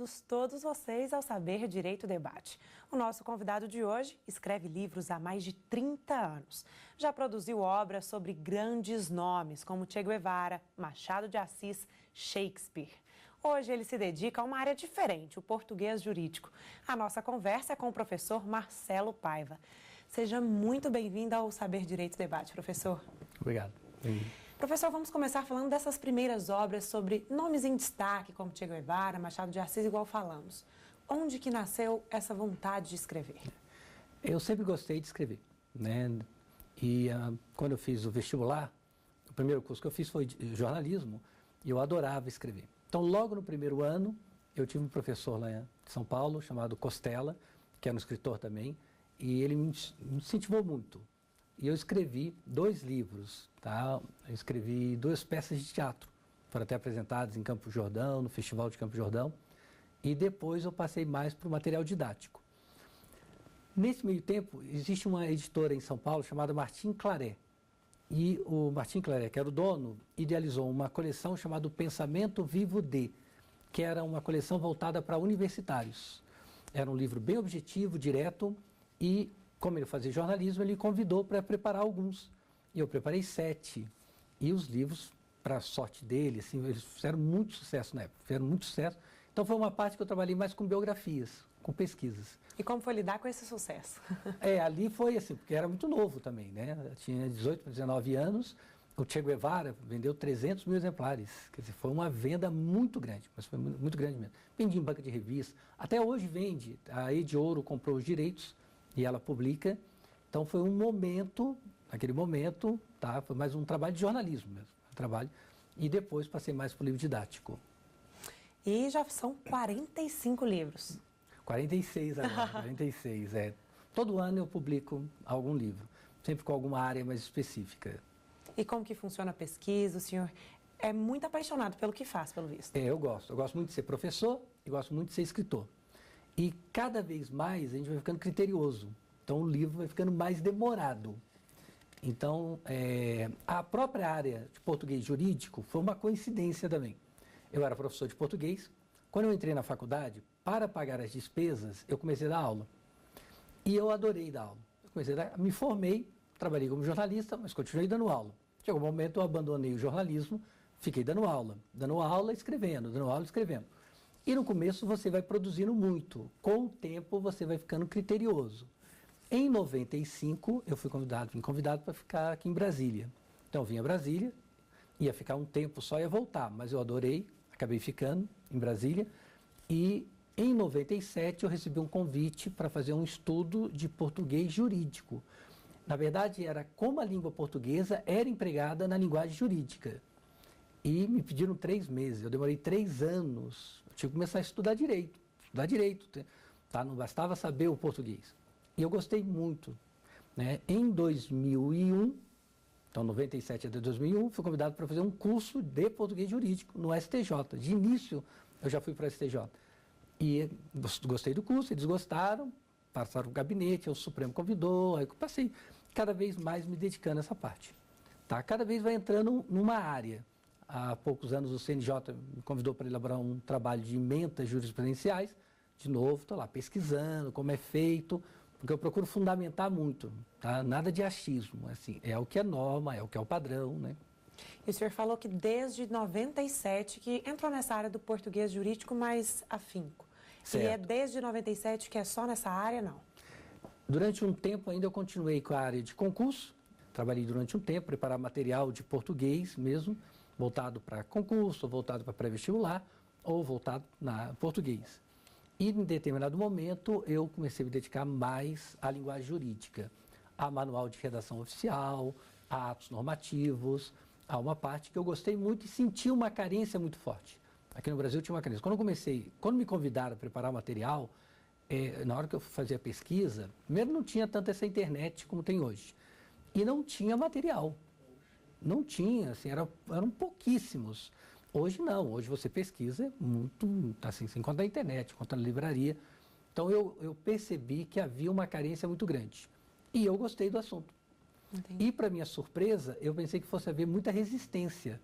Bem-vindos todos vocês ao Saber Direito Debate. O nosso convidado de hoje escreve livros há mais de 30 anos. Já produziu obras sobre grandes nomes como Che Guevara, Machado de Assis, Shakespeare. Hoje ele se dedica a uma área diferente, o português jurídico. A nossa conversa é com o professor Marcelo Paiva. Seja muito bem-vindo ao Saber Direito Debate, professor. Obrigado. Professor, vamos começar falando dessas primeiras obras sobre nomes em destaque, como Che Guevara, Machado de Assis, igual falamos. Onde que nasceu essa vontade de escrever? Eu sempre gostei de escrever, né? E quando eu fiz o vestibular, o primeiro curso que eu fiz foi jornalismo, e eu adorava escrever. Então, logo no primeiro ano, eu tive um professor lá em São Paulo, chamado Costela, que era um escritor também, e ele me incentivou muito. E eu escrevi 2 livros, tá? Eu escrevi 2 peças de teatro, foram até apresentadas em Campos do Jordão, no Festival de Campos do Jordão, e depois eu passei mais para o material didático. Nesse meio tempo, existe uma editora em São Paulo chamada Martin Claret, e o Martin Claret, que era o dono, idealizou uma coleção chamada Pensamento Vivo de, que era uma coleção voltada para universitários. Era um livro bem objetivo, direto, e como ele fazia jornalismo, ele convidou para preparar alguns. E eu preparei 7. E os livros, para a sorte dele, assim, eles fizeram muito sucesso na época, fizeram muito sucesso. Então foi uma parte que eu trabalhei mais com biografias, com pesquisas. E como foi lidar com esse sucesso? Ali foi assim, porque era muito novo também, né? Eu tinha 18 para 19 anos, o Che Guevara vendeu 300 mil exemplares. Quer dizer, foi uma venda muito grande, mas foi muito grande mesmo. Vendia em banca de revista, até hoje vende. A Ed Ouro comprou os direitos e ela publica. Então foi um momento, naquele momento, tá? Foi mais um trabalho de jornalismo mesmo, e depois passei mais para o livro didático. E já são 45 livros. 46 agora, 46, é. Todo ano eu publico algum livro, sempre com alguma área mais específica. E como que funciona a pesquisa? O senhor é muito apaixonado pelo que faz, pelo visto. Eu gosto muito de ser professor e gosto muito de ser escritor. E cada vez mais a gente vai ficando criterioso, então o livro vai ficando mais demorado. Então, a própria área de português jurídico foi uma coincidência também. Eu era professor de português. Quando eu entrei na faculdade, para pagar as despesas, eu comecei a dar aula. E eu adorei dar aula. Me formei, trabalhei como jornalista, mas continuei dando aula. Chegou um momento, eu abandonei o jornalismo, fiquei dando aula, escrevendo, dando aula, escrevendo. E no começo você vai produzindo muito. Com o tempo você vai ficando criterioso. Em 95, eu fui convidado para ficar aqui em Brasília. Então eu vim a Brasília, ia ficar um tempo só, ia voltar, mas eu adorei, acabei ficando em Brasília. E em 97 eu recebi um convite para fazer um estudo de português jurídico. Na verdade, era como a língua portuguesa era empregada na linguagem jurídica. E me pediram 3 meses, eu demorei 3 anos. Eu tinha que começar a estudar direito, tá? Não bastava saber o português. E eu gostei muito, né? Em 2001, então 97 até 2001, fui convidado para fazer um curso de português jurídico no STJ. De início, eu já fui para o STJ. E gostei do curso, eles gostaram, passaram para o gabinete, o Supremo convidou, aí eu passei cada vez mais me dedicando a essa parte. Tá? Cada vez vai entrando numa área. Há poucos anos o CNJ me convidou para elaborar um trabalho de emendas jurisprudenciais. De novo, estou lá pesquisando como é feito, porque eu procuro fundamentar muito, tá? Nada de achismo, assim, é o que é norma, é o que é o padrão, né? E o senhor falou que desde 97 que entrou nessa área do português jurídico mais afinco. Certo. E é desde 97 que é só nessa área, não? Durante um tempo ainda eu continuei com a área de concurso, trabalhei durante um tempo, preparar material de português mesmo, voltado para concurso, voltado para pré-vestibular, ou voltado na português. E em determinado momento eu comecei a me dedicar mais à linguagem jurídica, a manual de redação oficial, a atos normativos, a uma parte que eu gostei muito e senti uma carência muito forte. Aqui no Brasil tinha uma carência. Quando me convidaram a preparar o material, na hora que eu fazia a pesquisa, primeiro não tinha tanta essa internet como tem hoje. E não tinha material. Não tinha, assim, eram pouquíssimos. Hoje não, hoje você pesquisa muito, assim, você encontra na internet, encontra na livraria. Então eu percebi que havia uma carência muito grande. E eu gostei do assunto. Entendi. E, para minha surpresa, eu pensei que fosse haver muita resistência.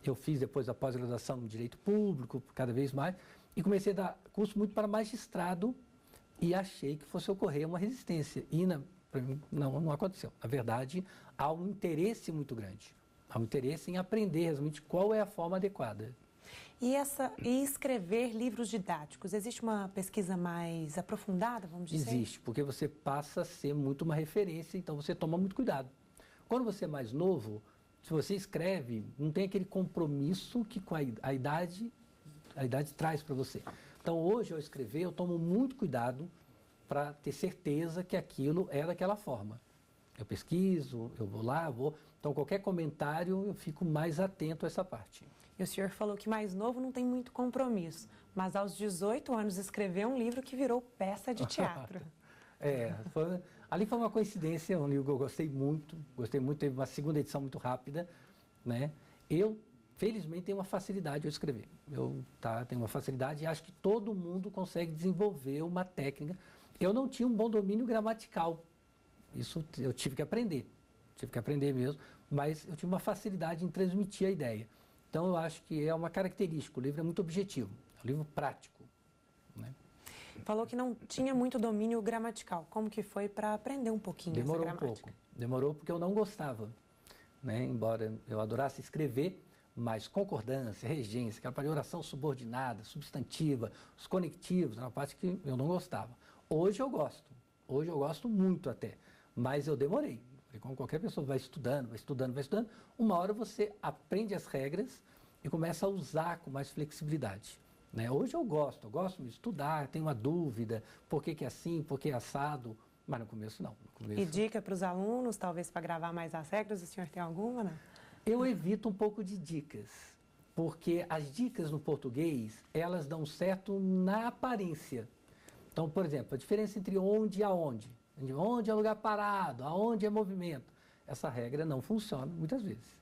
Eu fiz depois a pós-graduação em Direito Público, cada vez mais, e comecei a dar curso muito para magistrado e achei que fosse ocorrer uma resistência. E para mim não aconteceu. Na verdade, há um interesse muito grande. Há um interesse em aprender realmente qual é a forma adequada. E escrever livros didáticos, existe uma pesquisa mais aprofundada, vamos dizer? Existe, porque você passa a ser muito uma referência, então você toma muito cuidado. Quando você é mais novo, se você escreve, não tem aquele compromisso que com a idade traz para você. Então, hoje, ao escrever, eu tomo muito cuidado para ter certeza que aquilo é daquela forma. Eu pesquiso, eu vou lá, Então, qualquer comentário, eu fico mais atento a essa parte. E o senhor falou que mais novo não tem muito compromisso, mas aos 18 anos escreveu um livro que virou peça de teatro. Ali foi uma coincidência, um livro que eu gostei muito, teve uma segunda edição muito rápida, né? Eu, felizmente, tenho uma facilidade de escrever. Tenho uma facilidade e acho que todo mundo consegue desenvolver uma técnica. Eu não tinha um bom domínio gramatical, isso eu tive que aprender mesmo, mas eu tive uma facilidade em transmitir a ideia. Então, eu acho que é uma característica, o livro é muito objetivo, é um livro prático, né? Falou que não tinha muito domínio gramatical. Como que foi para aprender um pouquinho essa gramática? Demorou um pouco. Demorou porque eu não gostava, né? Embora eu adorasse escrever, mas concordância, regência, aquela parte de oração subordinada, substantiva, os conectivos, era uma parte que eu não gostava. Hoje eu gosto muito até, mas eu demorei. Como qualquer pessoa vai estudando, uma hora você aprende as regras e começa a usar com mais flexibilidade. Né? Hoje eu gosto de estudar, tenho uma dúvida, por que é assim, por que é assado, mas no começo não. E dica para os alunos, talvez para gravar mais as regras, o senhor tem alguma, não? Eu evito um pouco de dicas, porque as dicas no português, elas dão certo na aparência. Então, por exemplo, a diferença entre onde e aonde. Onde é lugar parado, aonde é movimento. Essa regra não funciona muitas vezes.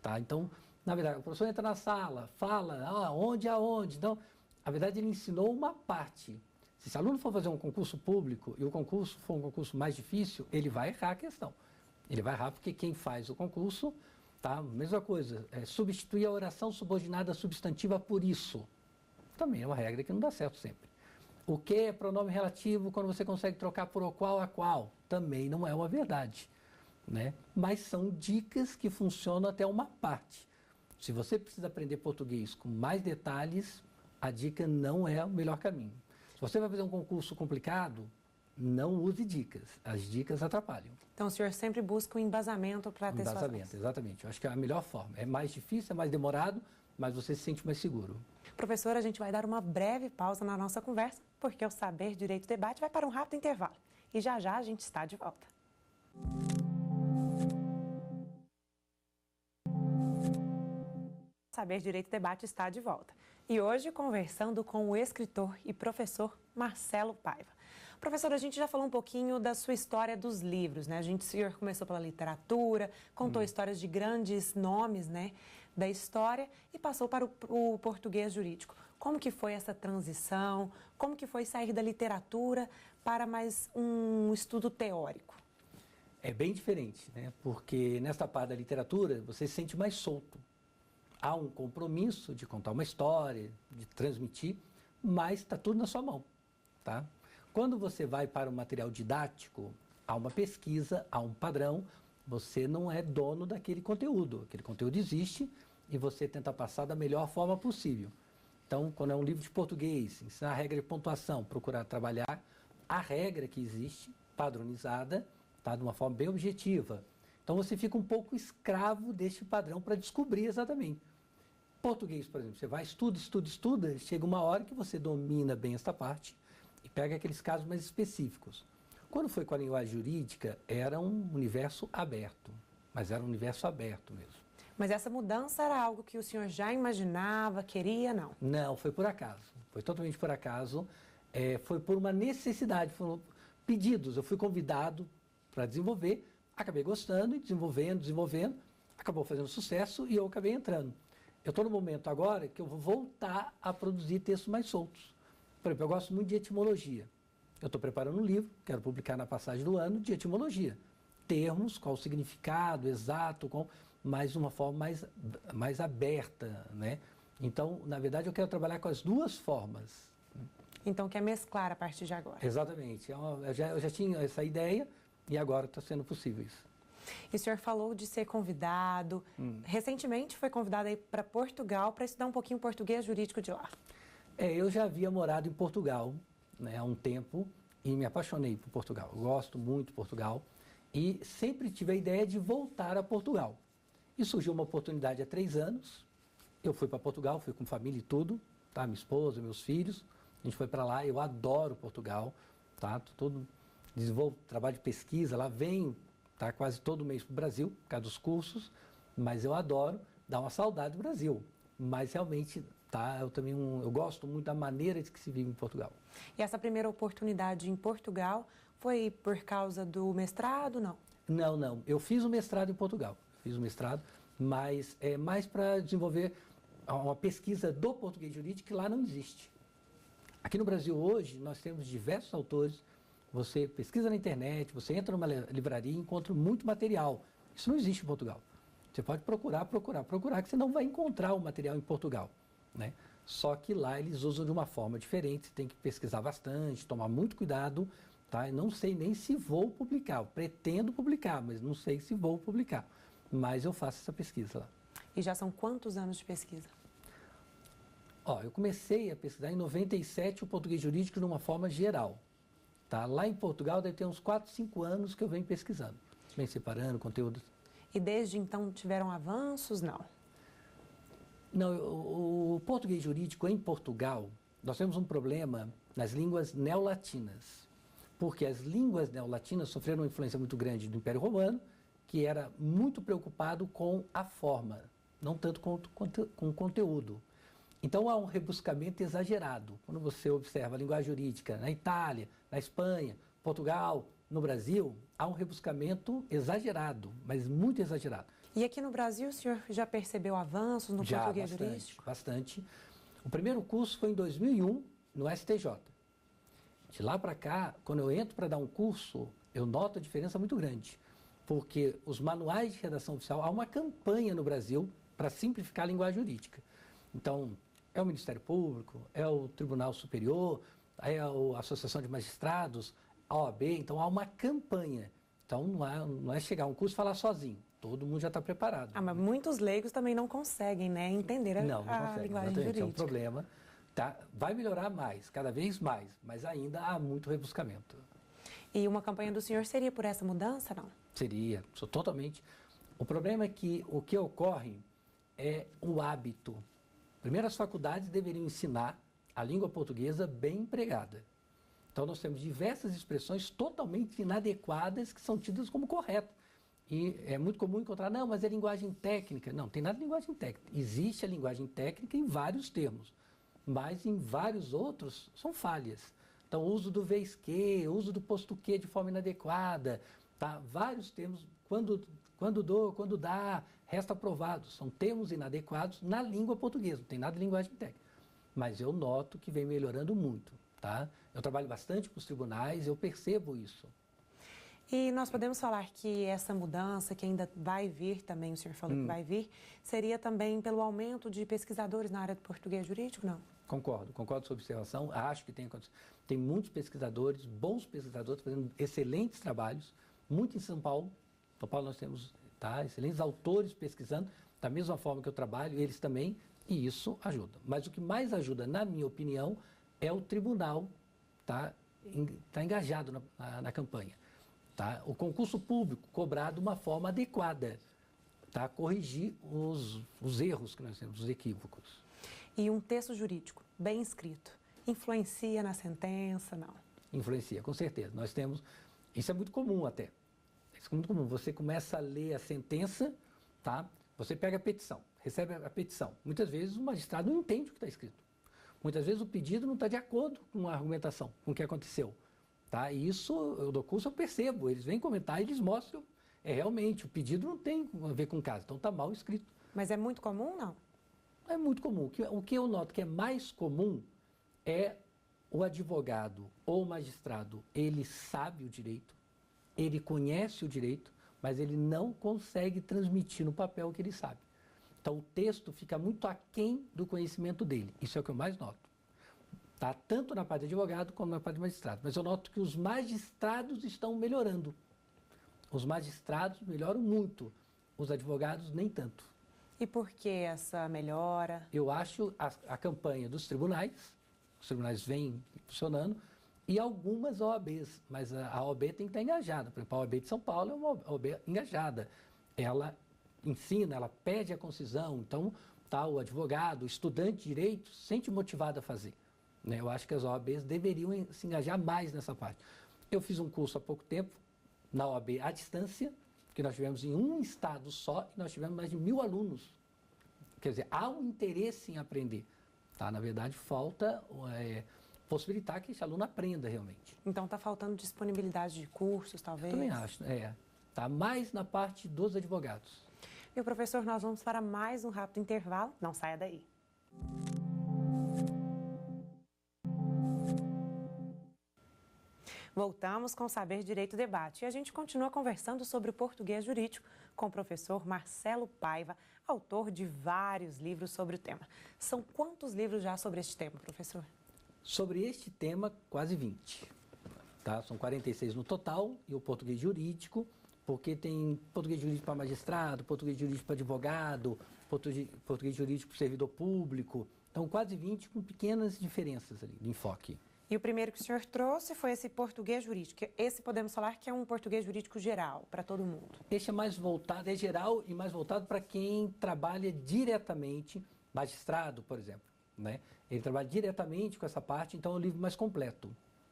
Tá? Então, na verdade, o professor entra na sala, fala onde, aonde. Então, na verdade, ele ensinou uma parte. Se esse aluno for fazer um concurso público e o concurso for um concurso mais difícil, ele vai errar a questão. Ele vai errar porque quem faz o concurso, tá? Mesma coisa, substituir a oração subordinada substantiva por isso. Também é uma regra que não dá certo sempre. O que é pronome relativo quando você consegue trocar por o qual a qual? Também não é uma verdade, né? Mas são dicas que funcionam até uma parte. Se você precisa aprender português com mais detalhes, a dica não é o melhor caminho. Se você vai fazer um concurso complicado, não use dicas. As dicas atrapalham. Então, o senhor sempre busca um embasamento para ter suas Embasamento, exatamente. Eu acho que é a melhor forma. É mais difícil, é mais demorado, mas você se sente mais seguro. Professora, a gente vai dar uma breve pausa na nossa conversa, porque o Saber Direito Debate vai para um rápido intervalo. E já já a gente está de volta. Saber Direito Debate está de volta. E hoje conversando com o escritor e professor Marcelo Paiva. Professor, a gente já falou um pouquinho da sua história dos livros, né? O senhor começou pela literatura, contou histórias de grandes nomes, né, da história e passou para o português jurídico. Como que foi essa transição? Como que foi sair da literatura para mais um estudo teórico? É bem diferente, né? Porque nessa parte da literatura você se sente mais solto. Há um compromisso de contar uma história, de transmitir, mas está tudo na sua mão, tá? Quando você vai para o material didático, há uma pesquisa, há um padrão, você não é dono daquele conteúdo. Aquele conteúdo existe e você tenta passar da melhor forma possível. Então, quando é um livro de português, ensinar a regra de pontuação, procurar trabalhar a regra que existe, padronizada, tá, de uma forma bem objetiva. Então, você fica um pouco escravo deste padrão para descobrir exatamente. Português, por exemplo, você vai, estuda, chega uma hora que você domina bem esta parte e pega aqueles casos mais específicos. Quando foi com a linguagem jurídica, era um universo aberto, mas era um universo aberto mesmo. Mas essa mudança era algo que o senhor já imaginava, queria, não? Não, foi por acaso. Foi totalmente por acaso. Foi por uma necessidade, foram pedidos. Eu fui convidado para desenvolver, acabei gostando e desenvolvendo, acabou fazendo sucesso e eu acabei entrando. Eu estou no momento agora que eu vou voltar a produzir textos mais soltos. Por exemplo, eu gosto muito de etimologia. Eu estou preparando um livro, quero publicar na passagem do ano, de etimologia. Termos, qual o significado exato, mas de uma forma mais aberta, né? Então, na verdade, eu quero trabalhar com as duas formas. Então, quer mesclar a partir de agora. Exatamente. Eu já tinha essa ideia e agora está sendo possível isso. E o senhor falou de ser convidado. Recentemente foi convidado aí para Portugal para estudar um pouquinho português jurídico de lá. Eu já havia morado em Portugal, né, há um tempo e me apaixonei por Portugal. Eu gosto muito de Portugal e sempre tive a ideia de voltar a Portugal. E surgiu uma oportunidade há 3 anos. Eu fui para Portugal, fui com família e tudo, tá? Minha esposa, meus filhos. A gente foi para lá, eu adoro Portugal, tá? Desenvolvo trabalho de pesquisa lá, venho, tá? Quase todo mês para o Brasil, por causa dos cursos, mas eu adoro, dá uma saudade do Brasil. Mas realmente, tá? Eu gosto muito da maneira de que se vive em Portugal. E essa primeira oportunidade em Portugal foi por causa do mestrado, não? Não. Eu fiz o mestrado em Portugal, mas é mais para desenvolver uma pesquisa do português jurídico que lá não existe. Aqui no Brasil hoje nós temos diversos autores, você pesquisa na internet, você entra numa livraria e encontra muito material. Isso não existe em Portugal. Você pode procurar, que você não vai encontrar o material em Portugal, né? Só que lá eles usam de uma forma diferente, você tem que pesquisar bastante, tomar muito cuidado, tá? Eu não sei nem se vou publicar, eu pretendo publicar, mas não sei se vou publicar. Mas eu faço essa pesquisa lá. E já são quantos anos de pesquisa? Eu comecei a pesquisar em 97 o português jurídico de uma forma geral. Tá? Lá em Portugal deve ter uns 4, 5 anos que eu venho pesquisando, bem separando conteúdos. E desde então tiveram avanços? Não. Não, o português jurídico em Portugal, nós temos um problema nas línguas neolatinas, porque as línguas neolatinas sofreram uma influência muito grande do Império Romano, que era muito preocupado com a forma, não tanto com o conteúdo. Então há um rebuscamento exagerado. Quando você observa a linguagem jurídica na Itália, na Espanha, Portugal, no Brasil, há um rebuscamento exagerado, mas muito exagerado. E aqui no Brasil o senhor já percebeu avanços no português jurídico? Bastante. O primeiro curso foi em 2001, no STJ. De lá para cá, quando eu entro para dar um curso, eu noto a diferença muito grande. Porque os manuais de redação oficial, há uma campanha no Brasil para simplificar a linguagem jurídica. Então, é o Ministério Público, é o Tribunal Superior, é a Associação de Magistrados, a OAB, então há uma campanha. Então, não é chegar a um curso e falar sozinho. Todo mundo já está preparado. Mas muitos leigos também não conseguem, né, entender a linguagem jurídica. É um problema. Tá? Vai melhorar mais, cada vez mais, mas ainda há muito rebuscamento. E uma campanha do senhor seria por essa mudança, não? Seria, sou totalmente. O problema é que o que ocorre é o hábito. Primeiro, as faculdades deveriam ensinar a língua portuguesa bem empregada. Então, nós temos diversas expressões totalmente inadequadas que são tidas como corretas. E é muito comum encontrar, não, mas é linguagem técnica. Não, tem nada de linguagem técnica. Existe a linguagem técnica em vários termos, mas em vários outros são falhas. Então, o uso do vez que, o uso do posto que de forma inadequada, tá? Vários termos, quando dou, quando dá, resta aprovado. São termos inadequados na língua portuguesa, não tem nada de linguagem técnica. Mas eu noto que vem melhorando muito, tá? Eu trabalho bastante com os tribunais, eu percebo isso. E nós podemos falar que essa mudança, que ainda vai vir também, o senhor falou que vai vir, seria também pelo aumento de pesquisadores na área do português jurídico, não? Concordo com a sua observação. Acho que tem muitos pesquisadores, bons pesquisadores, fazendo excelentes trabalhos, muito em São Paulo. Em São Paulo nós temos excelentes autores pesquisando, da mesma forma que eu trabalho, eles também, e isso ajuda. Mas o que mais ajuda, na minha opinião, é o tribunal tá engajado na campanha. Tá? O concurso público cobrar de uma forma adequada, tá? Corrigir os erros que nós temos, os equívocos. E um texto jurídico bem escrito influencia na sentença, não? Influencia, com certeza. Nós temos, isso é muito comum até. Isso é muito comum. Você começa a ler a sentença, tá? Você pega a petição, recebe a petição. Muitas vezes o magistrado não entende o que está escrito. Muitas vezes o pedido não está de acordo com a argumentação, com o que aconteceu. Tá? E isso, eu do curso, eu percebo. Eles vêm comentar e eles mostram. Realmente, o pedido não tem a ver com o caso, então está mal escrito. Mas é muito comum, não? É muito comum. O que eu noto que é mais comum é o advogado ou o magistrado, ele sabe o direito, ele conhece o direito, mas ele não consegue transmitir no papel o que ele sabe. Então, o texto fica muito aquém do conhecimento dele. Isso é o que eu mais noto. Tá? Tanto na parte de advogado como na parte de magistrado. Mas eu noto que os magistrados estão melhorando. Os magistrados melhoram muito. Os advogados, nem tanto. E por que essa melhora? Eu acho a campanha dos tribunais, os tribunais vêm funcionando, e algumas OABs, mas a OAB tem que estar engajada. Por exemplo, a OAB de São Paulo é uma OAB engajada. Ela ensina, ela pede a concisão, então tá, o advogado, o estudante de direito, se sente motivado a fazer. Né? Eu acho que as OABs deveriam se engajar mais nessa parte. Eu fiz um curso há pouco tempo, na OAB à distância, que nós tivemos em um estado só, e nós tivemos mais de 1.000 alunos. Quer dizer, há um interesse em aprender. Tá? Na verdade, falta possibilitar que esse aluno aprenda realmente. Então está faltando disponibilidade de cursos, talvez? Eu também acho, Está mais na parte dos advogados. Meu professor, nós vamos para mais um rápido intervalo. Não saia daí. Voltamos com o Saber Direito Debate e a gente continua conversando sobre o português jurídico com o professor Marcelo Paiva, autor de vários livros sobre o tema. São quantos livros já sobre este tema, professor? Sobre este tema, quase 20. Tá? São 46 no total, e o português jurídico, porque tem português jurídico para magistrado, português jurídico para advogado, português jurídico para servidor público. Então, quase 20 com pequenas diferenças ali de enfoque. E o primeiro que o senhor trouxe foi esse português jurídico. Esse podemos falar que é um português jurídico geral, para todo mundo. Esse é mais voltado, é geral e mais voltado para quem trabalha diretamente, magistrado, por exemplo. Né? Ele trabalha diretamente com essa parte, então é um livro mais completo.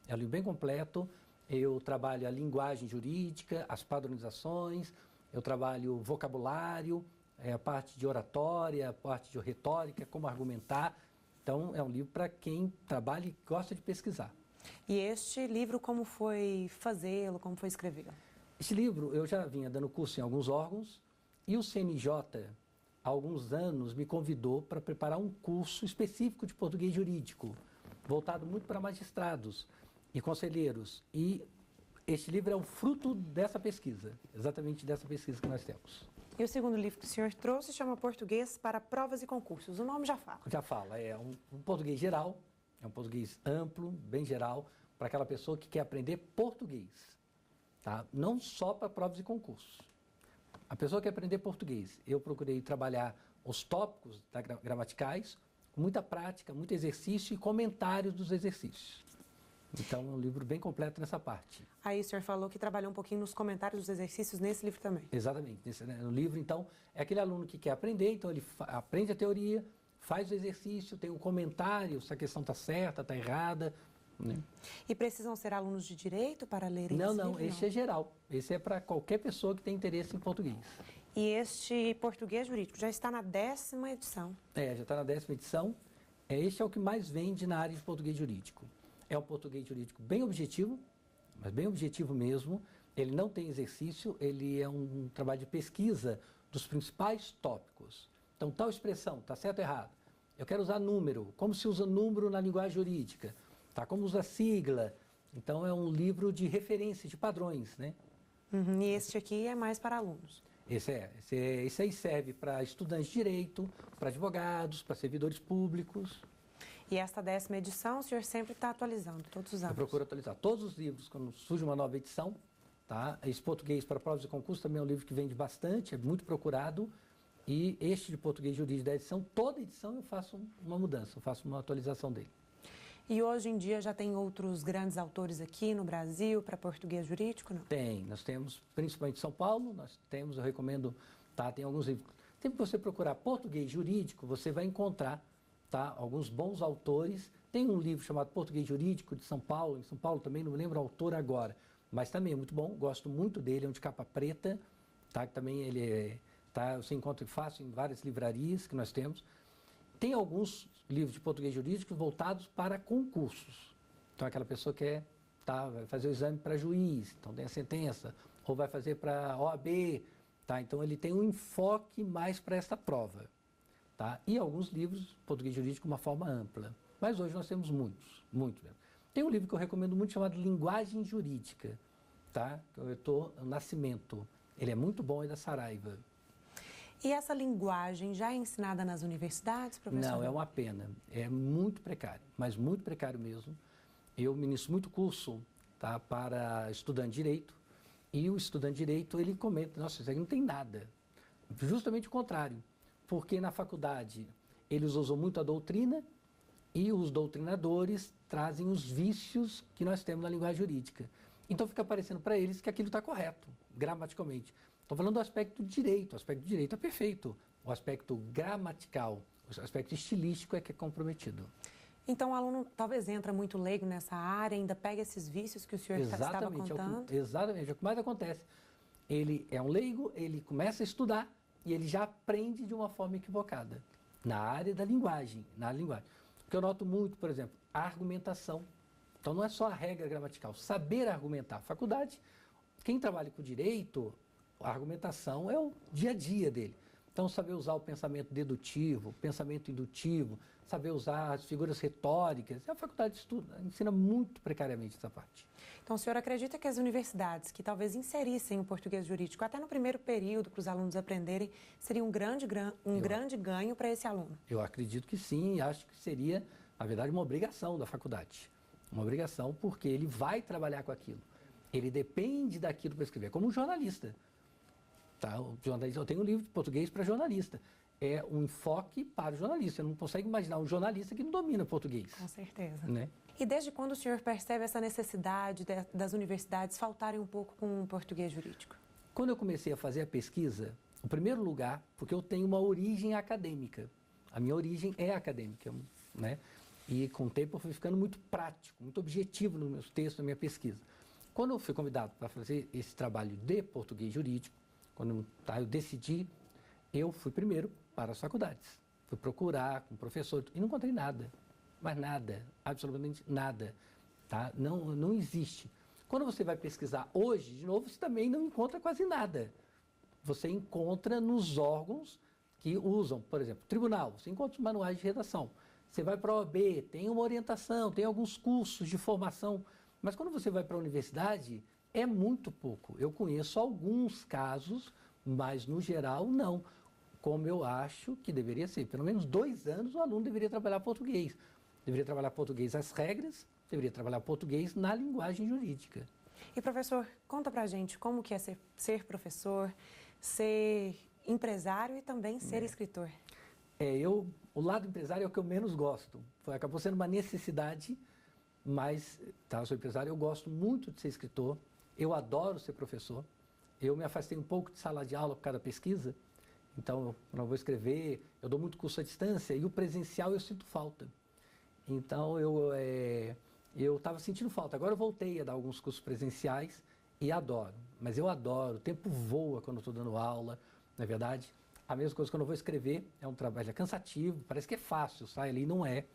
É um livro bem completo. Eu trabalho a linguagem jurídica, as padronizações, eu trabalho vocabulário, a parte de oratória, a parte de retórica, como argumentar. Então, é um livro para quem trabalha e gosta de pesquisar. E este livro, como foi fazê-lo, como foi escrevê-lo? Esse livro, eu já vinha dando curso em alguns órgãos e o CNJ, há alguns anos, me convidou para preparar um curso específico de português jurídico, voltado muito para magistrados e conselheiros. E este livro é o fruto dessa pesquisa, exatamente dessa pesquisa que nós temos. E o segundo livro que o senhor trouxe chama Português para Provas e Concursos. O nome já fala. Já fala, é um português geral, é um português amplo, bem geral, para aquela pessoa que quer aprender português. Tá? Não só para provas e concursos. A pessoa que quer aprender português, eu procurei trabalhar os tópicos gramaticais, com muita prática, muito exercício e comentários dos exercícios. Então, é um livro bem completo nessa parte. Aí o senhor falou que trabalhou um pouquinho nos comentários dos exercícios nesse livro também. Exatamente. No livro, então, é aquele aluno que quer aprender, então ele aprende a teoria, faz o exercício, tem um comentário, se a questão está certa, está errada. Né? E precisam ser alunos de direito para lerem esse livro? Não, esse é geral. Esse é para qualquer pessoa que tem interesse em português. E este português jurídico já está na 10ª edição. Já está na 10ª edição. Este é o que mais vende na área de português jurídico. É um português jurídico bem objetivo, mas bem objetivo mesmo. Ele não tem exercício, ele é um trabalho de pesquisa dos principais tópicos. Então, tal expressão, está certo ou errado? Eu quero usar número, como se usa número na linguagem jurídica? Tá? Como usa sigla? Então, é um livro de referência, de padrões, né? E este aqui é mais para alunos. Esse aí serve para estudantes de direito, para advogados, para servidores públicos. E esta 10ª edição, o senhor sempre está atualizando, todos os anos? Eu procuro atualizar todos os livros quando surge uma nova edição. Tá? Esse português para provas e concursos também é um livro que vende bastante, é muito procurado. E este de português jurídico da edição, toda edição eu faço uma mudança, eu faço uma atualização dele. E hoje em dia já tem outros grandes autores aqui no Brasil para português jurídico, não? Tem, nós temos, principalmente em São Paulo, nós temos, eu recomendo, tá? Tem alguns livros. Sempre que você procurar português jurídico, você vai encontrar, tá? Alguns bons autores. Tem um livro chamado Português Jurídico de São Paulo, em São Paulo também, não me lembro o autor agora, mas também é muito bom, gosto muito dele, é um de capa preta, tá? Que também ele você encontra fácil em várias livrarias que nós temos. Tem alguns livros de português jurídico voltados para concursos. Então, aquela pessoa que vai fazer o exame para juiz, então tem a sentença, ou vai fazer para OAB, tá? Então, ele tem um enfoque mais para essa prova. Tá? E alguns livros de português jurídico de uma forma ampla. Mas hoje nós temos muitos, muito mesmo. Tem um livro que eu recomendo muito chamado Linguagem Jurídica, tá? Que é o Heitor Nascimento. Ele é muito bom, é da Saraiva. E essa linguagem já é ensinada nas universidades, professor? Não, é uma pena. É muito precário, mas muito precário mesmo. Eu ministro muito curso, tá, para estudante de Direito, e o estudante de Direito, ele comenta, nossa, isso aqui não tem nada. Justamente o contrário, porque na faculdade eles usam muito a doutrina e os doutrinadores trazem os vícios que nós temos na linguagem jurídica. Então fica parecendo para eles que aquilo está correto, gramaticalmente. Estou falando do aspecto de direito, o aspecto de direito é perfeito. O aspecto gramatical, o aspecto estilístico é que é comprometido. Então o aluno talvez entra muito leigo nessa área, ainda pega esses vícios que o senhor estava contando? Exatamente, é o que mais acontece. Ele é um leigo, ele começa a estudar e ele já aprende de uma forma equivocada, na área da linguagem, O que eu noto muito, por exemplo, a argumentação. Então não é só a regra gramatical, saber argumentar. Faculdade, quem trabalha com direito, a argumentação é o dia a dia dele. Então saber usar o pensamento dedutivo, pensamento indutivo, saber usar as figuras retóricas, a faculdade estuda, ensina muito precariamente essa parte. Então o senhor acredita que as universidades que talvez inserissem o português jurídico até no primeiro período para os alunos aprenderem, seria um grande ganho para esse aluno? Eu acredito que sim, e acho que seria, na verdade, uma obrigação da faculdade. Uma obrigação porque ele vai trabalhar com aquilo. Ele depende daquilo para escrever, como um jornalista. Tá? Eu tenho um livro de português para jornalista. É um enfoque para o jornalista. Você não consegue imaginar um jornalista que não domina português. Com certeza. Né? E desde quando o senhor percebe essa necessidade das universidades faltarem um pouco com o português jurídico? Quando eu comecei a fazer a pesquisa, o primeiro lugar, porque eu tenho uma origem acadêmica. A minha origem é acadêmica, né? E com o tempo eu fui ficando muito prático, muito objetivo nos meus textos, na minha pesquisa. Quando eu fui convidado para fazer esse trabalho de português jurídico, quando eu decidi, eu fui primeiro para as faculdades. Fui procurar com o professor e não encontrei nada, mas nada, absolutamente nada. Tá? Não existe. Quando você vai pesquisar hoje, de novo, você também não encontra quase nada. Você encontra nos órgãos que usam, por exemplo, tribunal, você encontra os manuais de redação. Você vai para a OAB, tem uma orientação, tem alguns cursos de formação, mas quando você vai para a universidade, é muito pouco. Eu conheço alguns casos, mas no geral não. Como eu acho que deveria ser. Pelo menos 2 anos o aluno deveria trabalhar português. Deveria trabalhar português as regras, deveria trabalhar português na linguagem jurídica. E professor, conta pra gente como que é ser professor, ser empresário e também ser escritor. O lado empresário é o que eu menos gosto. Acabou sendo uma necessidade, mas eu sou empresário, eu gosto muito de ser escritor, eu adoro ser professor. Eu me afastei um pouco de sala de aula por causa da pesquisa, então eu não vou escrever, eu dou muito curso à distância e o presencial eu sinto falta. Então eu estava sentindo falta. Agora eu voltei a dar alguns cursos presenciais e adoro, mas eu adoro, o tempo voa quando eu estou dando aula, não é verdade? A mesma coisa quando eu vou escrever, é um trabalho cansativo, parece que é fácil, sai ali, não é.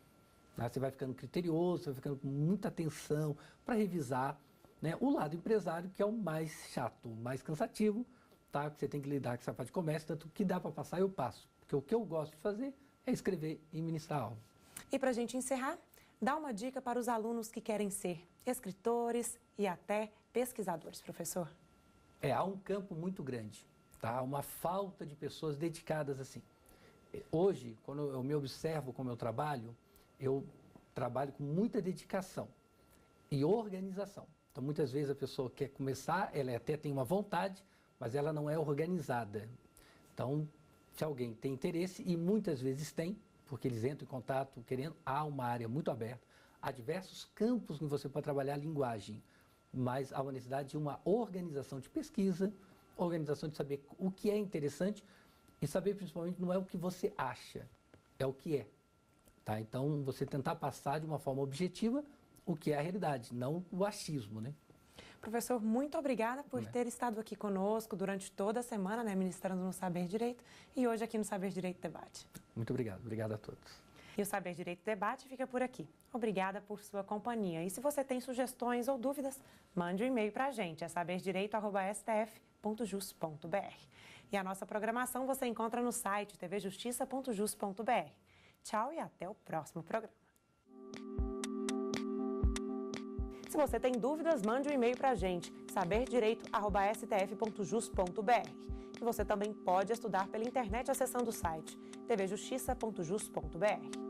Tá? Você vai ficando criterioso, você vai ficando com muita atenção para revisar. Né? O lado empresário, que é o mais chato, o mais cansativo, tá? Que você tem que lidar com essa parte de comércio, tanto que dá para passar, eu passo. Porque o que eu gosto de fazer é escrever e ministrar aula. E para a gente encerrar, dá uma dica para os alunos que querem ser escritores e até pesquisadores, professor. Há um campo muito grande. Tá? Uma falta de pessoas dedicadas assim. Hoje, quando eu me observo com o meu trabalho, eu trabalho com muita dedicação e organização. Então, muitas vezes a pessoa quer começar, ela até tem uma vontade, mas ela não é organizada. Então, se alguém tem interesse, e muitas vezes tem, porque eles entram em contato querendo, há uma área muito aberta, há diversos campos que você pode trabalhar a linguagem, mas há uma necessidade de uma organização de pesquisa, organização de saber o que é interessante e saber principalmente não é o que você acha, é o que é. Tá? Então, você tentar passar de uma forma objetiva o que é a realidade, não o achismo, né? Professor, muito obrigada por ter estado aqui conosco durante toda a semana, né, ministrando no Saber Direito e hoje aqui no Saber Direito Debate. Muito obrigado a todos. E o Saber Direito Debate fica por aqui. Obrigada por sua companhia. E se você tem sugestões ou dúvidas, mande um e-mail para a gente, é saberdireito@stf.jus.br. E a nossa programação você encontra no site tvjustiça.jus.br. Tchau e até o próximo programa. Se você tem dúvidas, mande um e-mail para a gente, saberdireito@stf.jus.br. E você também pode estudar pela internet acessando o site tvjustiça.jus.br.